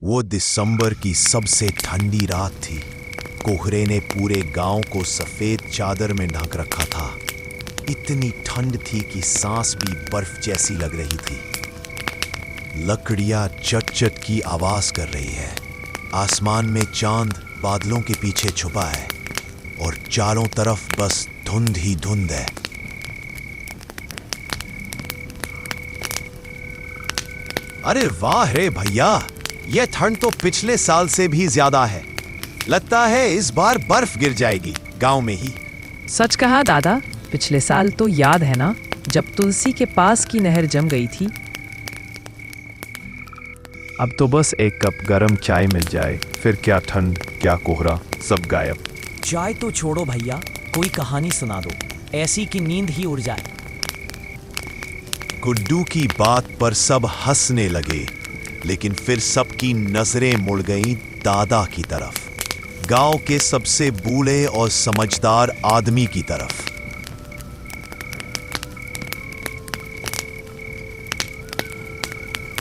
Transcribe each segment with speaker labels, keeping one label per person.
Speaker 1: वो दिसंबर की सबसे ठंडी रात थी। कोहरे ने पूरे गांव को सफेद चादर में ढक रखा था। इतनी ठंड थी कि सांस भी बर्फ जैसी लग रही थी। लकड़ियां चट-चट की आवाज कर रही है। आसमान में चांद बादलों के पीछे छुपा है और चारों तरफ बस धुंध ही धुंध है। अरे वाह रे भैया, यह ठंड तो पिछले साल से भी ज्यादा है। लगता है इस बार बर्फ गिर जाएगी गांव में ही।
Speaker 2: सच कहा दादा, पिछले साल तो याद है ना, जब तुलसी के पास की नहर जम गई थी।
Speaker 3: अब तो बस एक कप गरम चाय मिल जाए, फिर क्या ठंड क्या कोहरा, सब गायब।
Speaker 4: चाय तो छोड़ो भैया, कोई कहानी सुना दो, ऐसी कि नींद ही उड़ जाए।
Speaker 1: गुड्डू की बात पर सब हंसने लगे, लेकिन फिर सबकी नजरें मुड़ गईं दादा की तरफ, गांव के सबसे बूढ़े और समझदार आदमी की तरफ।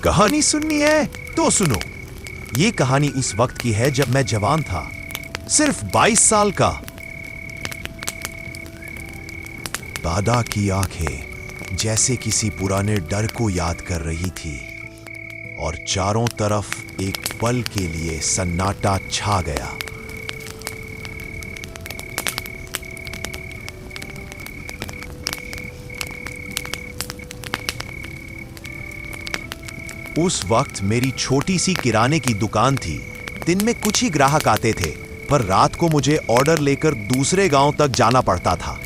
Speaker 1: कहानी सुननी है तो सुनो। ये कहानी उस वक्त की है जब मैं जवान था, सिर्फ 22 साल का। दादा की आंखें जैसे किसी पुराने डर को याद कर रही थी और चारों तरफ एक पल के लिए सन्नाटा छा गया। उस वक्त मेरी छोटी सी किराने की दुकान थी। दिन में कुछ ही ग्राहक आते थे, पर रात को मुझे ऑर्डर लेकर दूसरे गांव तक जाना पड़ता था।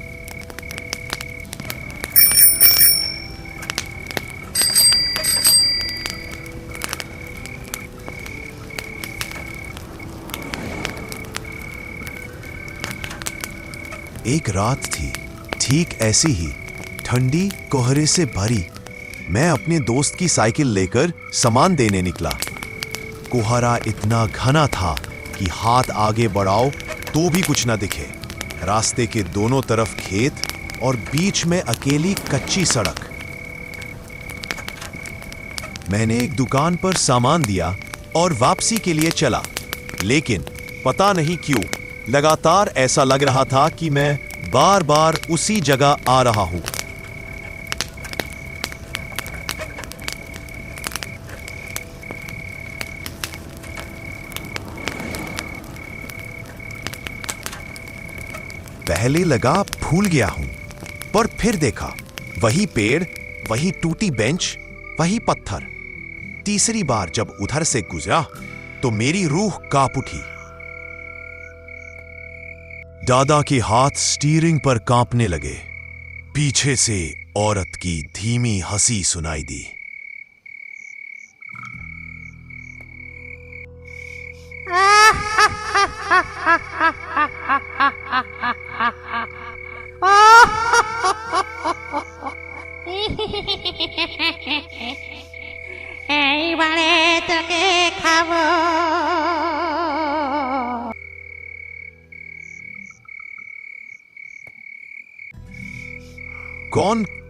Speaker 1: एक रात थी, ठीक ऐसी ही, ठंडी कोहरे से भरी। मैं अपने दोस्त की साइकिल लेकर सामान देने निकला। कोहरा इतना घना था कि हाथ आगे बढ़ाओ तो भी कुछ न दिखे। रास्ते के दोनों तरफ खेत और बीच में अकेली कच्ची सड़क। मैंने एक दुकान पर सामान दिया और वापसी के लिए चला, लेकिन पता नहीं क्यों लगातार ऐसा लग रहा था कि मैं बार बार उसी जगह आ रहा हूं। पहले लगा भूल गया हूं, पर फिर देखा वही पेड़, वही टूटी बेंच, वही पत्थर। तीसरी बार जब उधर से गुजरा तो मेरी रूह कांप उठी। दादा के हाथ स्टीयरिंग पर कांपने लगे। पीछे से औरत की धीमी हंसी सुनाई दी।
Speaker 5: बड़े तके खावो।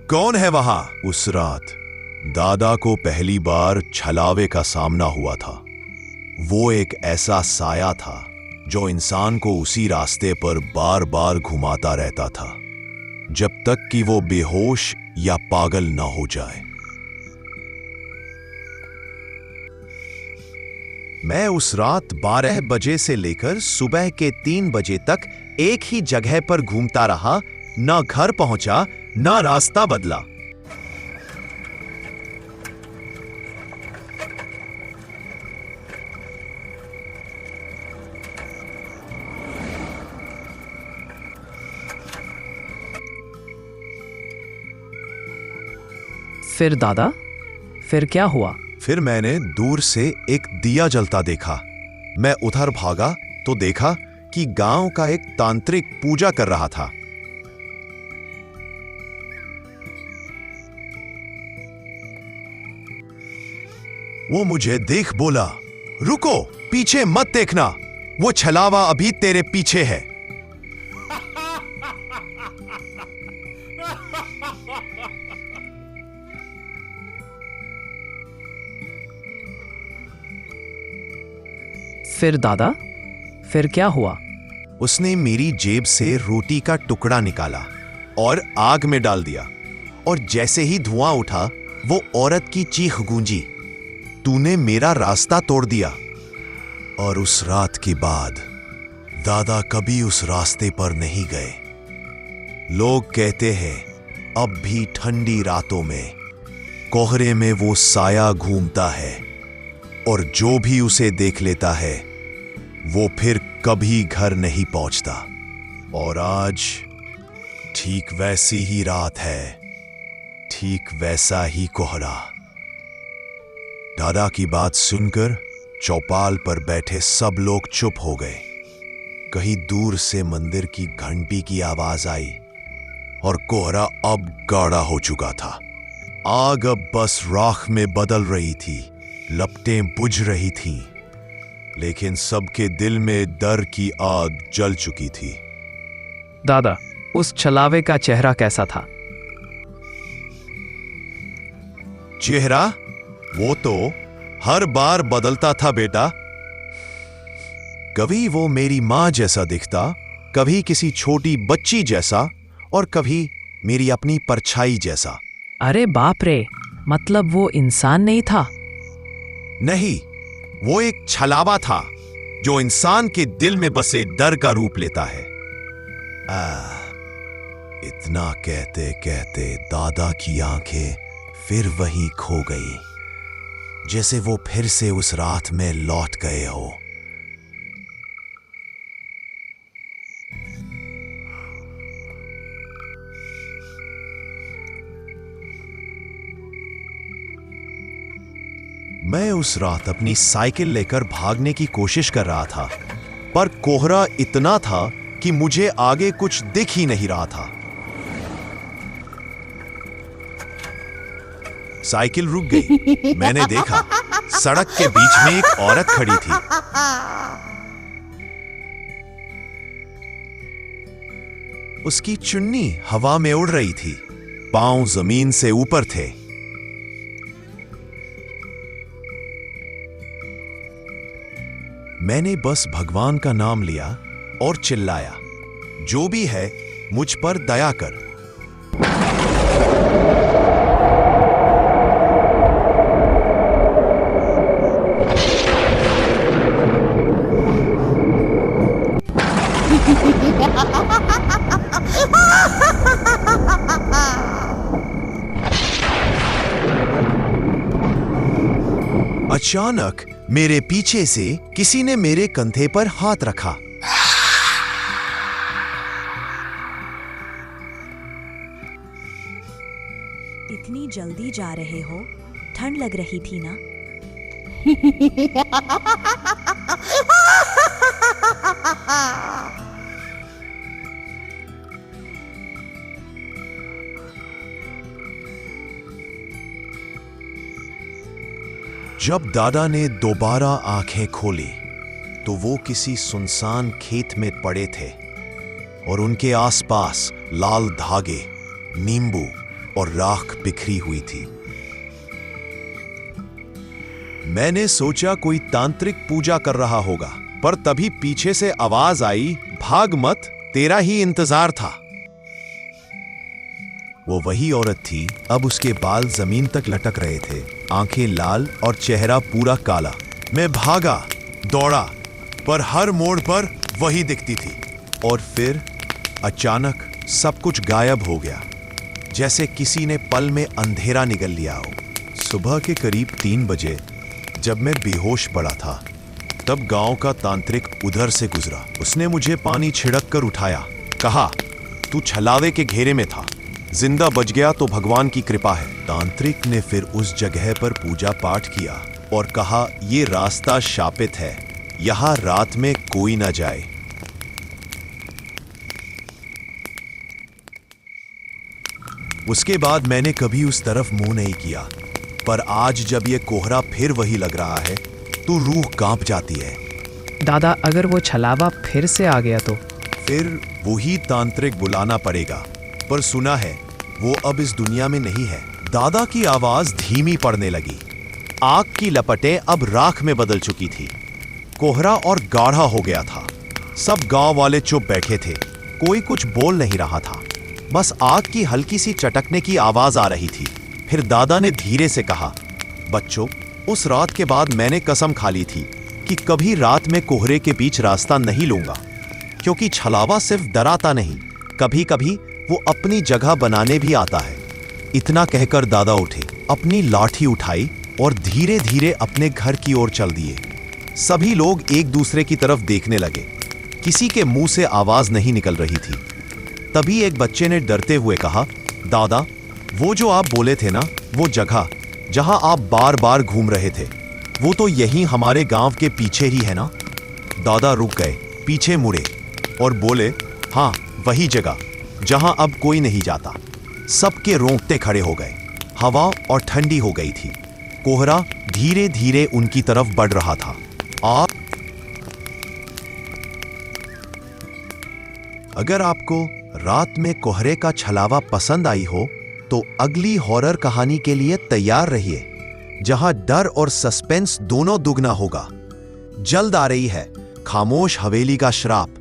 Speaker 1: कौन है वहां? उस रात दादा को पहली बार छलावे का सामना हुआ था। वो एक ऐसा साया था जो इंसान को उसी रास्ते पर बार बार घुमाता रहता था, जब तक कि वो बेहोश या पागल ना हो जाए। मैं उस रात 12 बजे से लेकर सुबह के 3 बजे तक एक ही जगह पर घूमता रहा। ना घर पहुंचा, ना रास्ता बदला।
Speaker 2: फिर दादा, फिर क्या हुआ?
Speaker 1: फिर मैंने दूर से एक दिया जलता देखा। मैं उधर भागा तो देखा कि गांव का एक तांत्रिक पूजा कर रहा था। वो मुझे देख बोला, रुको, पीछे मत देखना, वो छलावा अभी तेरे पीछे है।
Speaker 2: फिर दादा, फिर क्या हुआ?
Speaker 1: उसने मेरी जेब से रोटी का टुकड़ा निकाला और आग में डाल दिया, और जैसे ही धुआं उठा वो औरत की चीख गूंजी, तूने मेरा रास्ता तोड़ दिया। और उस रात के बाद दादा कभी उस रास्ते पर नहीं गए। लोग कहते हैं अब भी ठंडी रातों में कोहरे में वो साया घूमता है, और जो भी उसे देख लेता है वो फिर कभी घर नहीं पहुंचता। और आज ठीक वैसी ही रात है, ठीक वैसा ही कोहरा। दादा की बात सुनकर चौपाल पर बैठे सब लोग चुप हो गए। कहीं दूर से मंदिर की घंटी की आवाज आई, और कोहरा अब गाढ़ा हो चुका था। आग अब बस राख में बदल रही थी, लपटें बुझ रही थीं, लेकिन सबके दिल में डर की आग जल चुकी थी।
Speaker 2: दादा, उस छलावे का चेहरा कैसा था?
Speaker 1: चेहरा? वो तो हर बार बदलता था बेटा। कभी वो मेरी मां जैसा दिखता, कभी किसी छोटी बच्ची जैसा, और कभी मेरी अपनी परछाई जैसा।
Speaker 2: अरे बाप रे, मतलब वो इंसान नहीं था?
Speaker 1: नहीं, वो एक छलावा था जो इंसान के दिल में बसे डर का रूप लेता है। इतना कहते कहते दादा की आंखें फिर वहीं खो गई, जैसे वो फिर से उस रात में लौट गए हो। मैं उस रात अपनी साइकिल लेकर भागने की कोशिश कर रहा था, पर कोहरा इतना था कि मुझे आगे कुछ दिख ही नहीं रहा था। साइकिल रुक गई। मैंने देखा सड़क के बीच में एक औरत खड़ी थी। उसकी चुन्नी हवा में उड़ रही थी, पांव जमीन से ऊपर थे। मैंने बस भगवान का नाम लिया और चिल्लाया, जो भी है मुझ पर दया कर। अचानक मेरे पीछे से किसी ने मेरे कंधे पर हाथ रखा।
Speaker 6: इतनी जल्दी जा रहे हो? ठंड लग रही थी ना?
Speaker 1: जब दादा ने दोबारा आंखें खोली तो वो किसी सुनसान खेत में पड़े थे, और उनके आसपास लाल धागे, नींबू और राख बिखरी हुई थी। मैंने सोचा कोई तांत्रिक पूजा कर रहा होगा, पर तभी पीछे से आवाज आई, भाग मत, तेरा ही इंतजार था। वो वही औरत थी। अब उसके बाल जमीन तक लटक रहे थे, आंखें लाल और चेहरा पूरा काला। मैं भागा, दौड़ा, पर हर मोड़ पर वही दिखती थी। और फिर अचानक सब कुछ गायब हो गया, जैसे किसी ने पल में अंधेरा निगल लिया हो। सुबह के करीब 3 बजे जब मैं बेहोश पड़ा था, तब गांव का तांत्रिक उधर से गुजरा। उसने मुझे पानी छिड़क कर उठाया, कहा, तू छलावे के घेरे में था, जिंदा बच गया तो भगवान की कृपा है। तांत्रिक ने फिर उस जगह पर पूजा पाठ किया और कहा, ये रास्ता शापित है, यहां रात में कोई ना जाए। उसके बाद मैंने कभी उस तरफ मुंह नहीं किया, पर आज जब ये कोहरा फिर वही लग रहा है तो रूह कांप जाती है।
Speaker 2: दादा, अगर वो छलावा फिर से आ गया तो?
Speaker 1: फिर वही तांत्रिक बुलाना पड़ेगा, पर सुना है वो अब इस दुनिया में नहीं है। दादा की आवाज धीमी पड़ने लगी। आग की लपटें अब राख में बदल चुकी थी। कोहरा और गाढ़ा हो गया था। सब गांव वाले चुप बैठे थे, कोई कुछ बोल नहीं रहा था। बस आग की हल्की सी चटकने की आवाज आ रही थी। फिर दादा ने धीरे से कहा, बच्चों, उस रात के बाद मैंने कसम खा ली थी कि कभी रात में कोहरे के बीच रास्ता नहीं लूंगा, क्योंकि छलावा सिर्फ डराता नहीं, कभी कभी वो अपनी जगह बनाने भी आता है। इतना कहकर दादा उठे, अपनी लाठी उठाई और धीरे धीरे अपने घर की ओर चल दिए। सभी लोग एक दूसरे की तरफ देखने लगे। किसी के मुंह से आवाज नहीं निकल रही थी। तभी एक बच्चे ने डरते हुए कहा, दादा, वो जो आप बोले थे ना, वो जगह जहां आप बार बार घूम रहे थे, वो तो यहीं हमारे गांव के पीछे ही है ना? दादा रुक गए, पीछे मुड़े और बोले, हाँ, वही जगह जहां अब कोई नहीं जाता। सबके रोंगटे खड़े हो गए। हवा और ठंडी हो गई थी। कोहरा धीरे धीरे उनकी तरफ बढ़ रहा था। अगर आपको रात में कोहरे का छलावा पसंद आई हो तो अगली हॉरर कहानी के लिए तैयार रहिए, जहां डर और सस्पेंस दोनों दुगना होगा। जल्द आ रही है खामोश हवेली का श्राप।